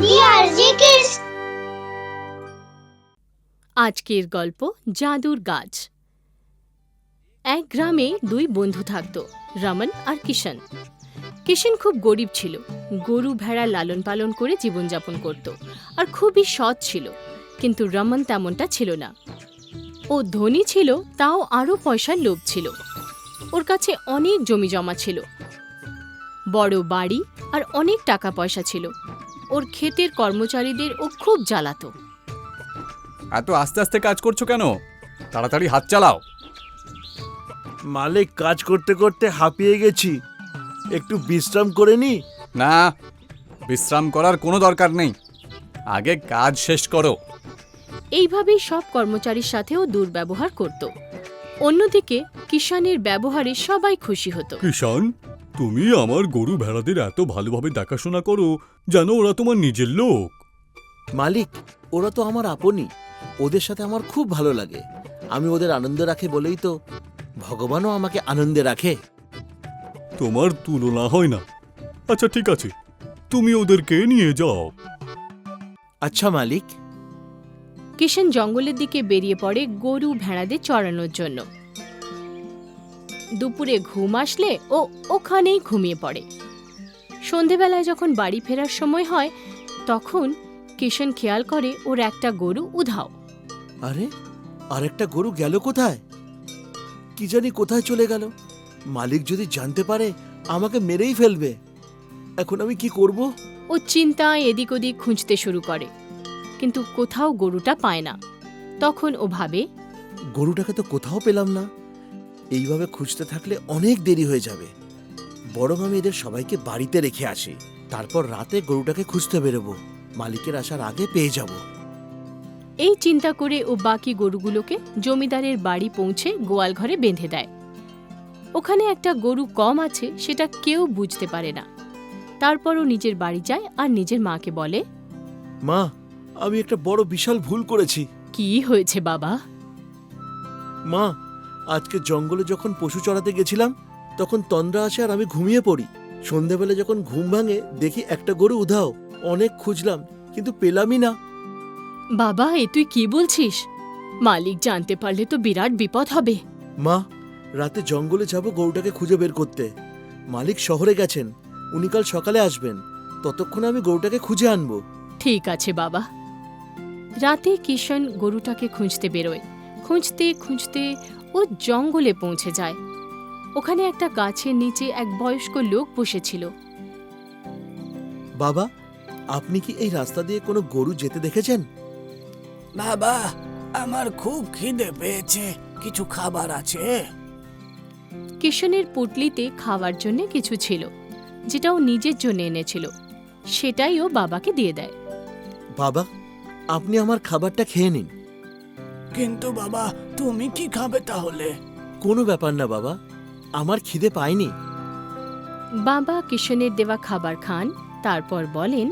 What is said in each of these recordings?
DRG kids. আজকের গল্প জাদুর গাছ। এক গ্রামে দুই বন্ধু থাকত, রমন আর কিষণ। কিষণ খুব গরিব ছিল, গরু ভেড়া লালন পালন করে জীবনযাপন করত আর খুবই সৎ ছিল। কিন্তু রমন তেমনটা ছিল না। ও ধনী ছিল, তাও আরও পয়সার লোভ ছিল। ওর কাছে অনেক জমি জমা ছিল, বড় বাড়ি আর অনেক টাকা পয়সা ছিল। ওর ক্ষেতের কর্মচারীদের ও খুব জ্বালাতো। এত আস্তে আস্তে কাজ করছো কেন? তাড়াতাড়ি হাত চালাও। মালিক, কাজ করতে করতে হাঁপিয়ে গেছি, একটু বিশ্রাম করে নি। না, বিশ্রাম করার কোনো দরকার নেই, আগে কাজ শেষ করো। এইভাবেই সব কর্মচারীর সাথেও দুর্ব্যবহার করত। অন্যদিকে কিষানের ব্যবহারে সবাই খুশি হতো। কিষান, তুমি আমার গরু ভেড়াদের এত ভালোভাবে দেখাশোনা করো যেন ওরা তোমার নিজের লোক। মালিক, ওরা তো আমার আপনই, ওদের সাথে আমার খুব ভালো লাগে। আমি ওদের আনন্দ রাখে বলেই তো ভগবানও আমাকে আনন্দে রাখে। তোমার তুলনা হয় না। আচ্ছা ঠিক আছে, তুমি ওদেরকে নিয়ে যাও। আচ্ছা মালিক। কিষান জঙ্গলের দিকে বেরিয়ে পড়ে গরু ভেড়াদের চড়ানোর জন্য। দুপুরে ঘুম আসলে ও ওখানেই ঘুমিয়ে পড়ে। সন্ধেবেলায় যখন বাড়ি ফেরার সময় হয়, তখন কিষান খেয়াল করে ওর একটা গরু উধাও। আরে, আরেকটা গরু গেল কোথায়? কি জানি কোথায় চলে গেল। মালিক যদি জানতে পারে আমাকে মেরেই ফেলবে। এখন আমি কি করব? ও চিন্তায় এদিক ওদিক খুঁজতে শুরু করে, কিন্তু কোথাও গরুটা পায় না। তখন ও ভাবে, গরুটাকে তো কোথাও পেলাম না। এইভাবে খুঁজতে থাকলে অনেক দেরি হয়ে যাবে। বরং আমি এদের সবাইকে বাড়িতে রেখে আসি, তারপর রাতে গরুটাকে খুঁজতে বেরোবো। মালিকের আসার আগে পেয়ে যাব। এই চিন্তা করে ও বাকি গরুগুলোকে জমিদারের বাড়ি পৌঁছে গোয়াল ঘরে বেঁধে দেয়। ওখানে একটা গরু কম আছে, সেটা কেউ বুঝতে পারে না। তারপরও নিজের বাড়ি যায় আর নিজের মাকে বলে, মা, আমি একটা বড় বিশাল ভুল করেছি। কি হয়েছে বাবা? মা, আজকে জঙ্গলে যখন পশু চড়াতে গেছিলাম, তখন তন্দ্রা আসে আর আমি ঘুমিয়ে পড়ি। সন্ধ্যাবেলা যখন ঘুম ভাঙে দেখি একটা গরু উধাও। অনেক খুঁজলাম কিন্তু পেলামই না। বাবা, এ তুই কি বলছিস? মালিক জানতে পারলে তো বিরাট বিপদ হবে। মা, রাতে জঙ্গলে যাব গরুটাকে খুঁজে বের করতে। মালিক শহরে গেছেন, উনি কাল সকালে আসবেন। ততক্ষণে আমি গরুটাকে খুঁজে আনবো। ঠিক আছে বাবা। রাতে কিষণ গরুটাকে খুঁজতে বেরোয়। খুঁজতে খুঁজতে ও জঙ্গলে পৌঁছে যায়। ওখানে একটা গাছের নিচে এক বয়স্ক লোক বসেছিল। বাবা, আপনি কি এই রাস্তা দিয়ে কোনো গরু যেতে দেখেছেন? বাবা, আমার খুব খিদে পেয়েছে, কিছু খাবার আছে? কিষণের পুটলিতে খাওয়ার জন্য কিছু ছিল, যেটা ও নিজের জন্য এনেছিল। সেটাই ও বাবাকে দিয়ে দেয়। বাবা, আপনি আমার খাবারটা খেয়ে নিন। কিন্তু বাবা, তুমি কি খাবে তাহলে? কোনো ব্যাপার না বাবা, আমার খিদে পায়নি। বাবা কিষণের দেওয়া খাবার খান, তারপর বলেন,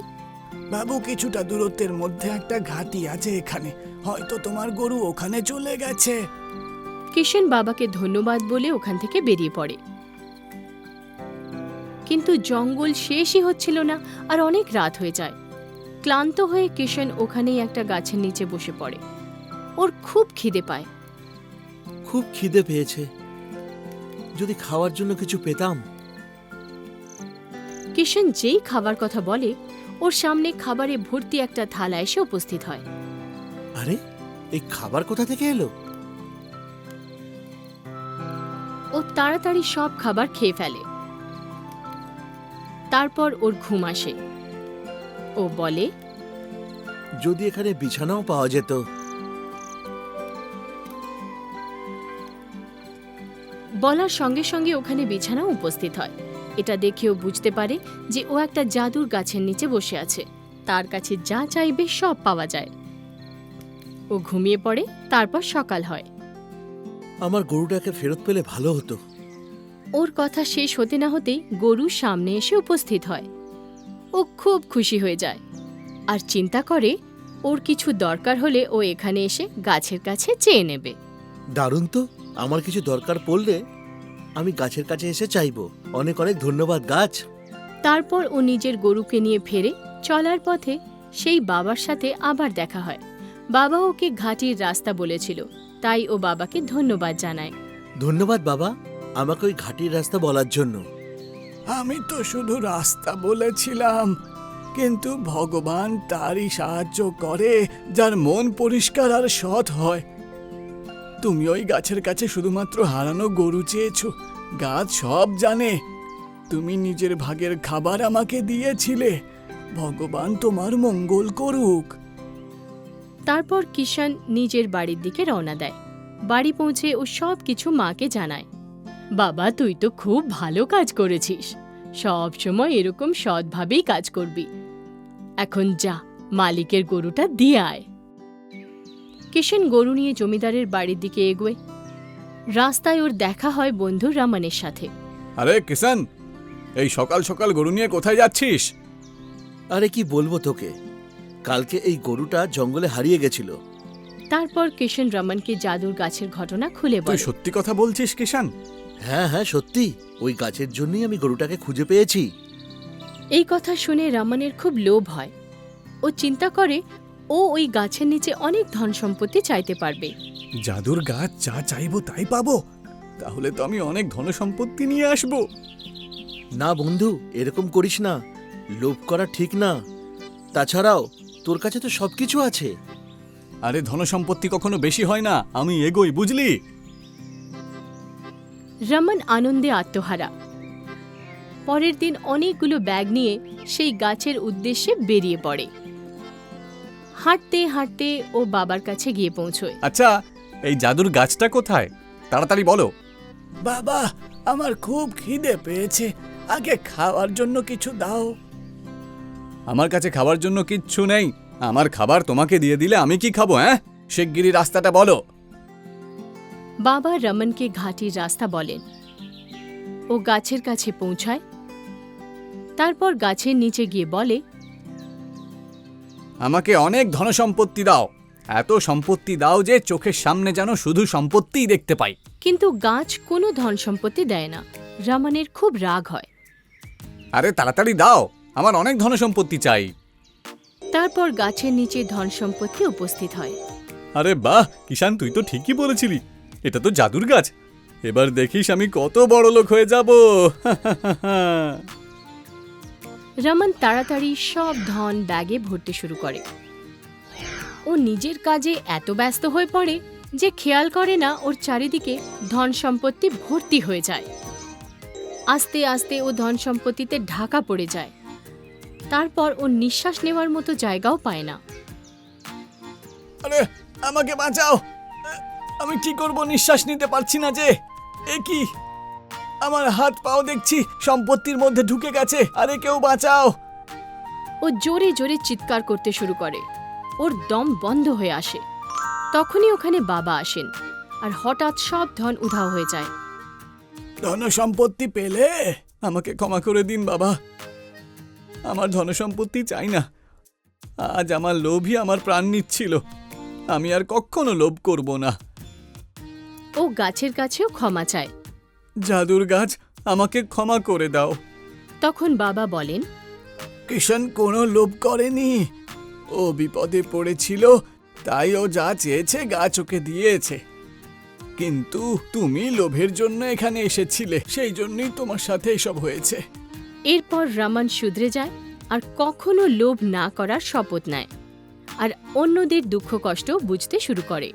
বাবু, কিছুটা দূরত্বের মধ্যে একটা ঘাটি আছে এখানে, হয়তো তোমার গরু ওখানে চলে গেছে। কিষণ বাবাকে ধন্যবাদ বলে ওখান থেকে বেরিয়ে পড়ে। কিন্তু জঙ্গল শেষই হচ্ছিল না আর অনেক রাত হয়ে যায়। ক্লান্ত হয়ে কিষণ ওখানেই একটা গাছের নিচে বসে পড়ে। ওর খুব খিদে পায়। খুব খিদে পেয়েছে, যদি খাওয়ার জন্য কিছু পেতাম। কিষণ যেই খাবার কথা বলে, ওর সামনে খাবারে ভর্তি একটা থালা এসে উপস্থিত হয়। আরে, এই খাবার কোথা থেকে এলো? ও তাড়াতাড়ি সব খাবার খেয়ে ফেলে। তারপর ওর ঘুম আসে। ও বলে, যদি এখানে বিছানাও পাওয়া যেত। বলার সঙ্গে সঙ্গে ওখানে বিছানাও উপস্থিত হয়। এটা দেখেও বুঝতে পারে যে ও একটা জাদুর গাছের নিচে বসে আছে। তার কাছে যা চাইবে সব পাওয়া যায়। ও ঘুমিয়ে পড়ে। তারপর সকাল হয়। আমার গরুটাকে ফেরত পেলে ভালো হতো। ওর কথা শেষ হতে না হতেই গরু সামনে এসে উপস্থিত হয়। ও খুব খুশি হয়ে যায় আর চিন্তা করে ওর কিছু দরকার হলে ও এখানে এসে গাছের কাছে চেয়ে নেবে। দারুণ তো, আমার কিছু দরকার পড়লে আমি গাছের কাছে এসে চাইবো। অনেক অনেক ধন্যবাদ গাছ। তারপর ও নিজের গরুকে নিয়ে ফেরে। চলার পথে সেই বাবার সাথে আবার দেখা হয়। বাবা ওকে ঘাটির রাস্তা বলেছিল, তাই ও বাবাকে ধন্যবাদ জানায়। ধন্যবাদ বাবা, আমাকে ওই ঘাটির রাস্তা বলার জন্য। আমি তো শুধু রাস্তা বলেছিলাম, কিন্তু ভগবান তারই সাহায্য করে যার মন পরিষ্কার আর সৎ হয়। তুমি ওই গাছের কাছে শুধুমাত্র হারানো গরু চেয়েছো, গাছ সব জানে। তুমি নিজের ভাগের খাবার আমাকে দিয়েছিলে। ভগবান তোমার মঙ্গল করুক। তারপর কিষান নিজের বাড়ির দিকে রওনা দেয়। বাড়ি পৌঁছে ও সব কিছু মাকে জানায়। বাবা, তুই তো খুব ভালো কাজ করেছিস। সব সময় এরকম সৎভাবেই কাজ করবি। এখন যা, মালিকের গরুটা দিয়ে আয়। কিষান গরু নিয়ে জমিদারের বাড়ির দিকে এগোয়। রাস্তায় ওর দেখা হয় বন্ধু রমনের সাথে। আরে কিষান, এই সকাল সকাল গরু নিয়ে কোথায় যাচ্ছিস? আরে কি বলবো তোকে, কালকে এই গরুটা জঙ্গলে হারিয়ে গেছিল। তারপর কিষান রমনকে জাদুর গাছের ঘটনা খুলে তুই বলে। সত্যি কথা বলছিস কিষান? হ্যাঁ হ্যাঁ সত্যি, ওই গাছের জন্যই আমি গরুটাকে খুঁজে পেয়েছি। এই কথা শুনে রমনের খুব লোভ হয়। ও চিন্তা করে ও ওই গাছের নিচে অনেক ধন সম্পত্তি চাইতে পারবে। জাদুর গাছ যা চাইবো তাই পাবো? তাহলে তো আমি অনেক ধন সম্পত্তি নিয়ে আসবো। না বন্ধু, এরকম করিস না, লোভ করা ঠিক না। তাছাড়াও তোর কাছে তো সবকিছু আছে। আরে ধন সম্পত্তি কখনো বেশি হয় না, আমি এগোই, বুঝলি? রমন আনন্দে আত্মহারা। পরের দিন অনেকগুলো ব্যাগ নিয়ে সেই গাছের উদ্দেশ্যে বেরিয়ে পড়ে। হাঁটতে হাঁটতে ও বাবার কাছে গিয়ে পৌঁছয়। আচ্ছা, এই জাদুর গাছটা কোথায়? তাড়াতাড়ি বলো। বাবা, আমার খুব খিদে পেয়েছে, আগে খাওয়ার জন্য কিছু দাও। আমার কাছে খাবার জন্য কিচ্ছু নেই। আমার খাবার তোমাকে দিয়ে দিলে আমি কি খাবো? শিগগিরই রাস্তাটা বলো। বাবা রমনকে ঘাটির রাস্তা বলেন। ও গাছের কাছে পৌঁছায়। তারপর গাছের নিচে গিয়ে বলে, আমাকে অনেক ধন সম্পত্তি দাও, এত সম্পত্তি দাও যে চোখের সামনে যেন শুধু সম্পত্তিই দেখতে পাই। কিন্তু গাছ কোনো ধন সম্পত্তি দেয় না। রমনের খুব রাগ হয়। আরে তাড়াতাড়ি দাও, আমার অনেক ধন সম্পত্তি চাই। তারপর গাছের নিচে ধন সম্পত্তি উপস্থিত হয়। আরে বাহ কিষান, তুই তো ঠিকই বলেছিলি, এটা তো জাদুর গাছ। এবার দেখিস আমি কত বড় লোক হয়ে যাব। রমন তাড়াতাড়ি সব ধন ব্যাগে ভরতে শুরু করে। ও নিজের কাজে এত ব্যস্ত হয়ে পড়ে যে খেয়াল করে না ওর চারিদিকে ধন সম্পত্তি ভর্তি হয়ে যায়। আস্তে আস্তে ও ধন সম্পত্তিতে ঢাকা পড়ে যায়। তারপর ও নিঃশ্বাস নেওয়ার মতো জায়গাও পায় না। আরে আমাকে বাঁচাও, আমি কি করব, নিঃশ্বাস নিতে পারছি না যে। এ কি, আমার হাত পাও দেখছি সম্পত্তির মধ্যে ঢুকে গেছে। আরে কেউ বাঁচাও। ও জোরে জোরে চিৎকার করতে শুরু করে। ওর দম বন্ধ হয়ে আসে। তখনই ওখানে বাবা আসেন, আর হঠাৎ সব ধন উধাও হয়ে যায়। ধন সম্পত্তি পেলে? আমাকে ক্ষমা করে দিন বাবা, আমার ধন সম্পত্তি চাই না। আজ আমার লোভই আমার প্রাণ নিচ্ছিল, আমি আর কখনো লোভ করব না। ও গাছের কাছেও ক্ষমা চায়। জাদুর গাছ, আমাকে ক্ষমা করে দাও। তখন বাবা বলেন, কিষান কোনো লোভ করেনি, ও বিপদে পড়েছিল, তাই ও যা চেয়েছে গাছ ওকে দিয়েছে। কিন্তু তুমি লোভের জন্য এখানে এসেছিলে, সেই জন্যই তোমার সাথে এসব হয়েছে। এরপর রমন শুধরে যায় আর কখনো লোভ না করার শপথ নেয়, আর অন্যদের দুঃখ কষ্ট বুঝতে শুরু করে।